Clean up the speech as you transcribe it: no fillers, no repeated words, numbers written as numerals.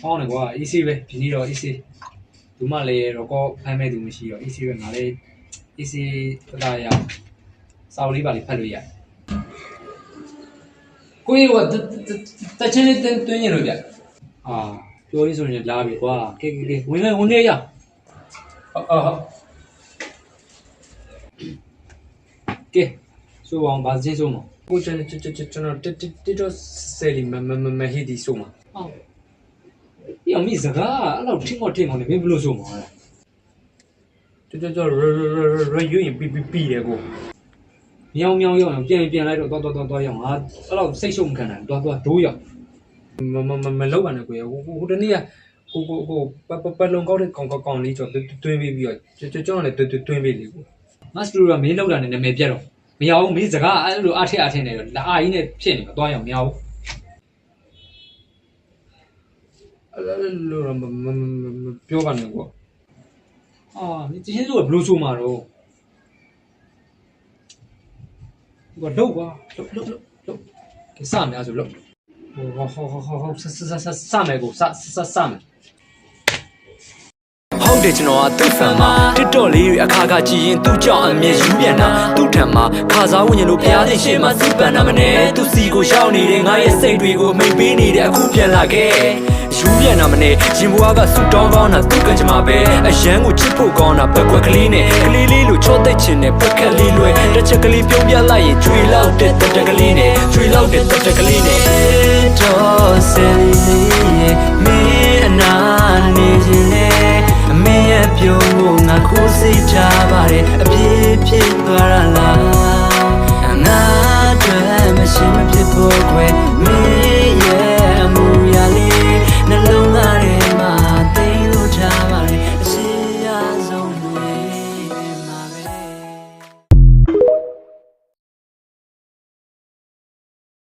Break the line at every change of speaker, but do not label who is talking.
ကောင်းတယ်ကွာ easy ပဲဒီနေ့တော့ easy ဒီမှလည်းတော့ကောဖိုင်းမဲ့သူမရှိတော့ easy ပဲငါလည်း easy တရစာအုပ်လေးပါလေးဖတ်လို့ရတယ်ကိုကြီးကတချင်းလေးတွင်းနေလို့ဗျအာပြောရင်းဆိုရင်လာပြီကွာကဲဝင်ခဲ့ရဟုတ်ကဲဆိုအောင်ဗာစင်းဆိုမှာကိုကျွန်တော်တစ်တော့ဆယ်လီမဟီဒီဆိုမှာဟုတ်ရောမိစကားအဲ့လောက်ထင်းထင်းနေမင်းဘလို့ဆိုမှာလဲကျွန်ရယူရင်ပြီးတယ်ကိုမြောင်းရောက်ပြန်လိုက်တော့သွားရောက်ငါအဲ့လောက်စိတ်ရှုံမခံနိုင်သွားဒိုးရောက်မလောက်ပါနဲ့ကိုရဟိုတနေ့ကကိုပတ်လုံးကောက်တဲ့ကောင်လေးကျော်တွင်းပြီးတော့ကျွန်တော်လည်းတွင်းပြီးလေကိုငါစတူဒီယိုမင်းလောက်တာနဲ့နာမည်ပြတ်တော့မရဘူးမင်းစကားအဲ့လိုအထက်နေတော့လက်အားကြီးနဲ့ဖြစ်နေမှာသွားရောက်မရဘူးအဲ့လိုပြောပါနဲ့ကွာအာဒီချင်းဆိုဘလို့ဆိုမှာတော့ဘာတော့ကွာလို့ကဲစမယ်အဲ့ဆိုလို့ဟောစမယ်ကိုစမယ်
ဟုတ်တယ်ကျွန်တော်ကသူ့ဖန်မှာတစ်တော့လေးတွေအခါခါကြည့်ရင်သူ့ကြောင့်အမြဲယူပြန်တာသူ့ထံမှာခါစားဝင်လို့ဖျားသိရှေ့မှာစီးပန်တာမနဲ့သူ့စီကိုရောက်နေတဲ့ငါရဲ့စိတ်တွေကိုမိတ်ပေးနေတဲ့အခုပြန်လာခဲ့ယူပြန်တာမနဲ့ရင်ဘွားကဆူတောင်းကောင်းတာသူ့ကကြမှာပဲအရန်ကိုချစ်ဖို့ကောင်းတာဘက်ကွက်ကလေးနဲ့ကလေးလေးလိုချောသိတ်ချင်တဲ့ဘက်ကလေးလွယ်တစ်ချက်ကလေးပြုံးပြလိုက်ရင်ကျွေလောက်တဲ့တက်ကလေးနဲ့ကျွေလောက်တဲ့တက်ကလေးနဲ့တော့ဆယ်လီ